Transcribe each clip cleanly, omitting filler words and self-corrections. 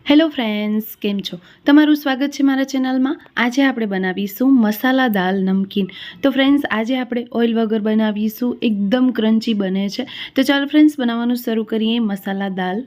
Hello friends, કેમ છો? તમારું સ્વાગત છે મારા ચેનલમાં। આજે આપણે બનાવીશું મસાલા દાલ નમકીન। તો ફ્રેન્ડ્સ, આજે આપણે ઓઇલ વગર બનાવીશું, એકદમ ક્રન્ચી બને છે। તો ચાલો ફ્રેન્ડ્સ, બનાવવાનું શરૂ કરીએ। મસાલા દાલ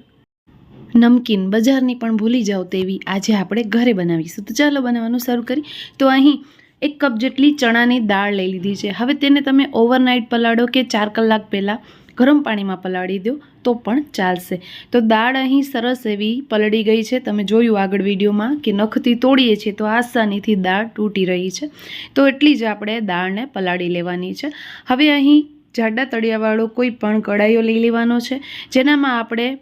નમકીન બજારની પણ ભૂલી જાઓ તેવી આજે આપણે ઘરે બનાવીશું। તો ચાલો બનાવવાનું શરૂ કરી। તો અહીં 1 કપ જેટલી ચણાની દાળ લઈ લીધી છે। હવે તેને તમે ઓવરનાઇટ પલાળો કે 4 કલાક પહેલાં ગરમ પાણીમાં પલાળી દો તો પણ ચાલશે। તો દાળ અહીં સરસ એવી પલળી ગઈ છે। તમે જોયું આગળ વિડીયોમાં કે નખથી તોડીએ છીએ તો આસાનીથી દાળ તૂટી રહી છે। તો એટલી જ આપણે દાળને પલાળી લેવાની છે। હવે અહીં જાડા તળિયાવાળો કોઈ પણ કડાઈઓ લઈ લેવાનો છે, જેનામાં આપણે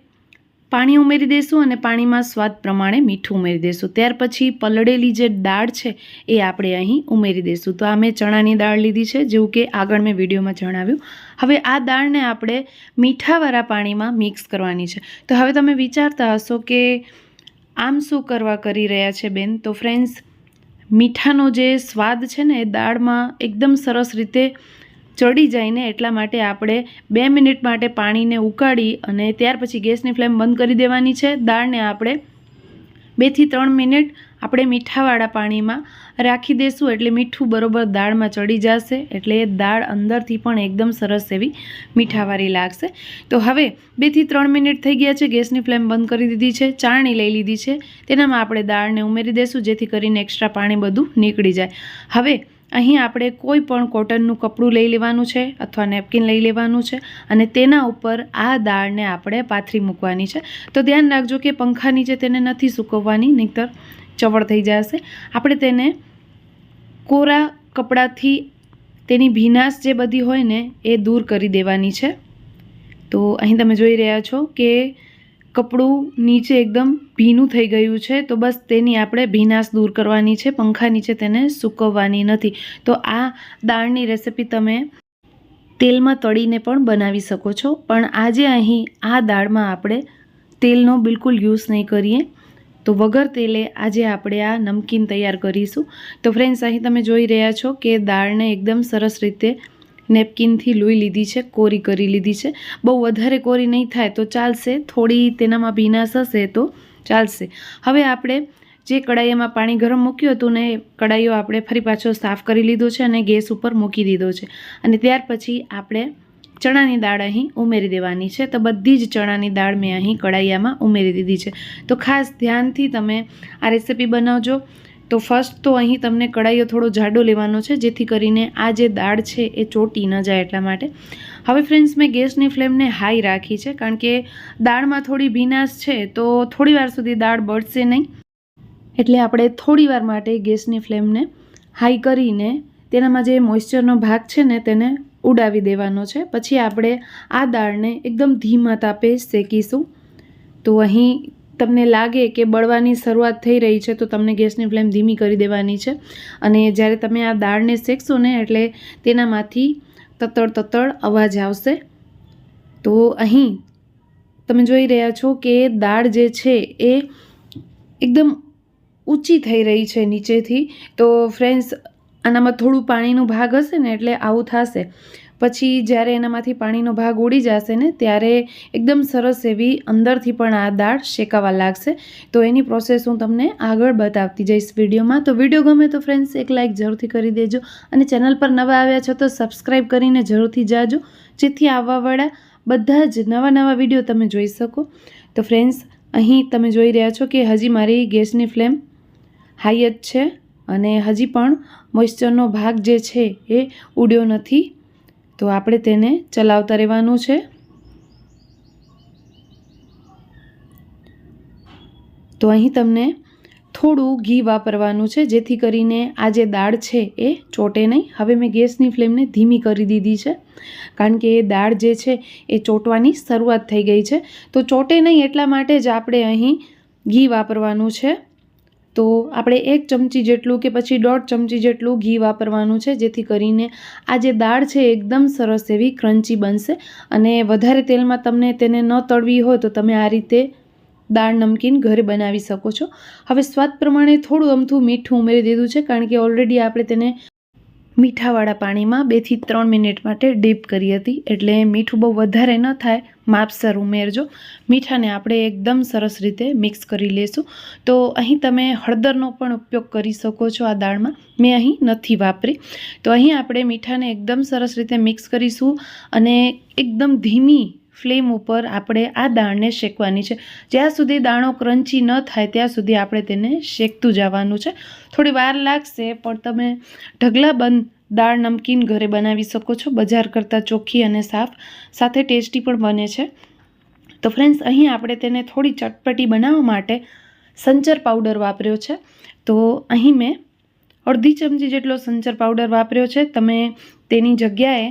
પાણી ઉમેરી દઈશું અને પાણીમાં સ્વાદ પ્રમાણે મીઠું ઉમેરી દઈશું। ત્યાર પછી પલળેલી જે દાળ છે એ આપણે અહીં ઉમેરી દઈશું। તો આ મેં ચણાની દાળ લીધી છે, જેવું કે આગળ મેં વિડીયોમાં જણાવ્યું। હવે આ દાળને આપણે મીઠાવાળા પાણીમાં મિક્સ કરવાની છે। તો હવે તમે વિચારતા હશો કે આમ શું કરવા કરી રહ્યા છે બેન? તો ફ્રેન્ડ્સ, મીઠાનો જે સ્વાદ છે ને એ દાળમાં એકદમ સરસ રીતે ચડી જાય ને એટલા માટે આપણે 2 મિનિટ માટે પાણીને ઉકાળી અને ત્યાર પછી ગેસની ફ્લેમ બંધ કરી દેવાની છે। દાળને આપણે 2 થી 3 મિનિટ આપણે મીઠાવાળા પાણીમાં રાખી દઈશું, એટલે મીઠું બરોબર દાળમાં ચડી જશે, એટલે દાળ અંદરથી પણ એકદમ સરસ એવી મીઠાવાળી લાગશે। તો હવે 2 થી 3 મિનિટ થઈ ગયા છે, ગેસની ફ્લેમ બંધ કરી દીધી છે, ચાળણી લઈ લીધી છે, તેનામાં આપણે દાળને ઉમેરી દઈશું, જેથી કરીને એક્સ્ટ્રા પાણી બધું નીકળી જાય। હવે અહીં આપણે કોઈ પણ કોટનનું કપડું લઈ લેવાનું છે અથવા નેપકિન લઈ લેવાનું છે અને તેના ઉપર આ દાળને આપણે પાથરી મૂકવાની છે। તો ધ્યાન રાખજો કે પંખા નીચે તેને નથી સૂકવવાની, નહીંતર ચવળ થઈ જશે। આપણે તેને કોરા કપડાથી તેની ભીનાશ જે બધી હોય ને એ દૂર કરી દેવાની છે। તો અહીં તમે જોઈ રહ્યા છો કે કપડું નીચે એકદમ ભીનું થઈ ગયું છે, તો બસ તેની આપણે ભીનાશ દૂર કરવાની છે, પંખા નીચે તેને સૂકવવાની નથી। તો આ દાળની રેસિપી તમે તેલમાં તળીને પણ બનાવી શકો છો, પણ આજે અહીં આ દાળમાં આપણે તેલનો બિલકુલ યુઝ નહીં કરીએ। તો વગર તેલે આજે આપણે આ નમકીન તૈયાર કરીશું। તો ફ્રેન્ડ્સ, અહીં તમે જોઈ રહ્યા છો કે દાળને એકદમ સરસ રીતે નેપકિનથી લૂઈ લીધી છે, કોરી કરી લીધી છે। બહુ વધારે કોરી નહીં થાય તો ચાલશે, થોડી તેનામાં ભીનાશ હશે તો ચાલશે। હવે આપણે જે કડાઈમાં પાણી ગરમ મૂક્યું હતું ને, કડાઈઓ આપણે ફરી પાછો સાફ કરી લીધો છે અને ગેસ ઉપર મૂકી દીધો છે, અને ત્યાર પછી આપણે ચણાની દાળ અહીં ઉમેરી દેવાની છે। તો બધી જ ચણાની દાળ મેં અહીં કડાઈયામાં ઉમેરી દીધી છે। તો ખાસ ધ્યાનથી તમે આ રેસિપી બનાવજો। તો ફર્સ્ટ તો અહીં તમને કડાઈયો થોડો જાડો લેવાનો છે, જેથી કરીને આ જે દાળ છે એ ચોટી ન જાય એટલા માટે। હવે ફ્રેન્ડ્સ, મેં ગેસની ફ્લેમને હાઈ રાખી છે, કારણ કે દાળમાં થોડી ભીનાશ છે, તો થોડી વાર સુધી દાળ બળશે નહીં, એટલે આપણે થોડી વાર માટે ગેસની ફ્લેમને હાઈ કરીને તેનામાં જે મોઇસ્ચરનો ભાગ છે ને તેને ઉડાવી દેવાનો છે। પછી આપણે આ દાળને એકદમ ધીમા તાપે શેકીશું। તો અહીં તમને લાગે કે બળવાની શરૂઆત થઈ રહી છે તો તમને ગેસની ફ્લેમ ધીમી કરી દેવાની છે, અને જ્યારે તમે આ દાળને શેકશો ને એટલે તેનામાંથી તતડ અવાજ આવશે। તો અહીં તમે જોઈ રહ્યા છો કે દાળ જે છે એ એકદમ ઊંચી થઈ રહી છે નીચેથી। તો ફ્રેન્ડ્સ, આનામાં થોડું પાણીનો ભાગ હશે ને એટલે આવું થશે। પછી જ્યારે એનામાંથી પાણીનો ભાગ ઉડી જશે ને ત્યારે એકદમ સરસ એવી અંદરથી પણ આ દાળ શેકાવા લાગશે। તો એની પ્રોસેસ હું તમને આગળ બતાવતી જઈશ વિડીયોમાં। તો વિડીયો ગમે તો ફ્રેન્ડ્સ એક લાઇક જરૂરથી કરી દેજો, અને ચેનલ પર નવા આવ્યા છો તો સબસ્ક્રાઈબ કરીને જરૂરથી જાજો, જેથી આવવાવાળા બધા જ નવા વિડીયો તમે જોઈ શકો। તો ફ્રેન્ડ્સ, અહીં તમે જોઈ રહ્યા છો કે હજી મારી ગેસની ફ્લેમ હાઈ જ છે, અને હજી પણ મોઇસ્ચરનો ભાગ જે છે એ ઉડ્યો નથી। તો આપણે તેને ચલાવતા રહેવાનું છે। તો અહીં તમને થોડું ઘી વાપરવાનું છે, જેથી કરીને આ જે દાળ છે એ ચોટે નહીં। હવે મેં ગેસની ફ્લેમને ધીમી કરી દીધી છે, કારણ કે એ દાળ જે છે એ ચોટવાની શરૂઆત થઈ ગઈ છે। તો ચોટે નહીં એટલા માટે જ આપણે અહીં ઘી વાપરવાનું છે। તો આપણે 1 ચમચી જેટલું કે પછી 1.5 ચમચી જેટલું ઘી વાપરવાનું છે, જેથી કરીને આ જે દાળ છે એકદમ સરસ એવી ક્રન્ચી બનશે। અને વધારે તેલમાં તમને તેને ન તળવી હોય તો તમે આ રીતે દાળ નમકીન ઘરે બનાવી શકો છો। હવે સ્વાદ પ્રમાણે થોડું અમથું મીઠું ઉમેરી દીધું છે, કારણ કે ઓલરેડી આપણે તેને મીઠાવાળા પાણીમાં 2 થી 3 મિનિટ માટે ડીપ કરી હતી, એટલે મીઠું બહુ વધારે ન થાય, માપસર ઉમેરજો. મીઠાને આપણે એકદમ સરસ રીતે મિક્સ કરી લેશું. તો અહીં તમે હળદરનો પણ ઉપયોગ કરી શકો છો આ દાળમાં, મેં અહીં નથી વાપરી. તો અહીં આપણે મીઠાને એકદમ સરસ રીતે મિક્સ કરીશું અને એકદમ ધીમી ફ્લેમ ઉપર આપણે આ દાળને શેકવાની છે. જ્યાં સુધી દાણો ક્રન્ચી ન થાય ત્યાં સુધી આપણે તેને શેકતું જવાનું છે. થોડી વાર લાગશે, પણ તમે ઢગલાબંધ દાળ નમકીન ઘરે બનાવી શકો છો, બજાર કરતાં ચોખ્ખી અને સાફ, સાથે ટેસ્ટી પણ બને છે. તો ફ્રેન્ડ્સ, અહીં આપણે તેને થોડી ચટપટી બનાવવા માટે સંચર પાવડર વાપર્યો છે. તો અહીં મેં અડધી ચમચી જેટલો સંચર પાવડર વાપર્યો છે. તમે તેની જગ્યાએ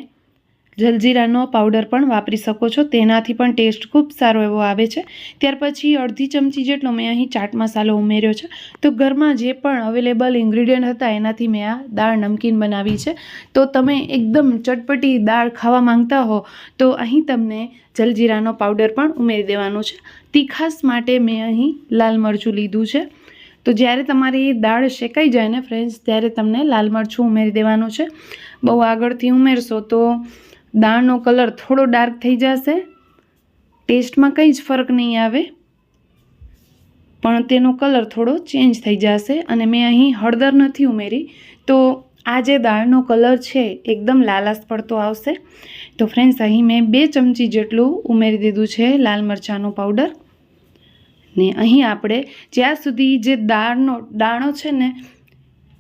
જલજીરાનો પાવડર પણ વાપરી શકો છો, તેનાથી પણ ટેસ્ટ ખૂબ સારો એવો આવે છે. ત્યાર પછી અડધી ચમચી જેટલો મેં અહીં ચાટ મસાલો ઉમેર્યો છે. તો ઘરમાં જે પણ અવેલેબલ ઇન્ગ્રીડિયન્ટ હતા એનાથી મેં આ દાળ નમકીન બનાવી છે. તો તમે એકદમ ચટપટી દાળ ખાવા માંગતા હો તો અહીં તમને જલજીરાનો પાવડર પણ ઉમેરી દેવાનો છે. તીખાસ માટે મેં અહીં લાલ મરચું લીધું છે. તો જ્યારે તમારી દાળ શેકાઈ જાય ને ફ્રેન્ડ્સ, ત્યારે તમને લાલ મરચું ઉમેરી દેવાનું છે. બહુ આગળથી ઉમેરશો તો દાળનો કલર થોડો ડાર્ક થઈ જશે, ટેસ્ટમાં કંઈ જ ફરક નહીં આવે, પણ તેનો કલર થોડો ચેન્જ થઈ જશે. અને મેં અહીં હળદર નથી ઉમેરી, તો આ જે દાળનો કલર છે એકદમ લાલાશ પડતો આવશે. તો ફ્રેન્ડ્સ, અહીં મેં 2 ચમચી જેટલું ઉમેરી દીધું છે લાલ મરચાંનો પાવડર. ને અહીં આપણે જ્યાં સુધી જે દાણો છે ને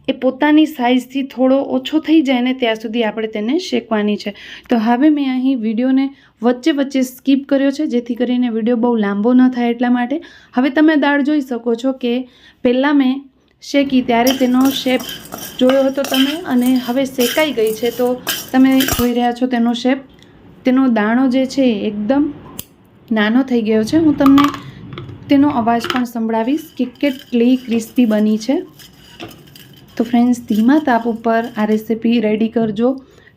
એ પોતાની સાઇઝથી થોડો ઓછો થઈ જાય ને ત્યાં સુધી આપણે તેને શેકવાની છે. તો હવે મેં અહીં વિડીયોને વચ્ચે સ્કીપ કર્યો છે, જેથી કરીને વિડીયો બહુ લાંબો ન થાય એટલા માટે. હવે તમે દાળ જોઈ શકો છો કે પહેલાં મેં શેકી ત્યારે તેનો શેપ જોયો હતો તમે, અને હવે શેકાઈ ગઈ છે તો તમે જોઈ રહ્યા છો તેનો શેપ, તેનો દાણો જે છે એકદમ નાનો થઈ ગયો છે. હું તમને તેનો અવાજ પણ સંભળાવીશ કે કેટલી ક્રિસ્પી બની છે. તો ફ્રેન્ડ્સ, ધીમા તાપ ઉપર આ રેસીપી રેડી કરજો.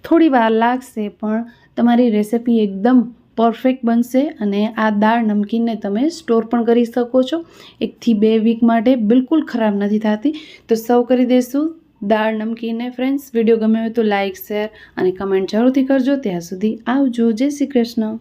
થોડી વાર લાગશે, પણ તમારી રેસીપી એકદમ પરફેક્ટ બનશે. અને આ દાળ નમકીનને તમે સ્ટોર પણ કરી શકો છો, 1 થી 2 વીક માટે બિલકુલ ખરાબ નથી થતી. તો સર્વ કરી દઈશું દાળ નમકીનને. ફ્રેન્ડ્સ, વિડીયો ગમે હોય તો લાઇક, શેર અને કમેન્ટ જરૂરથી કરજો. ત્યાં સુધી આવજો. જય શ્રી કૃષ્ણ.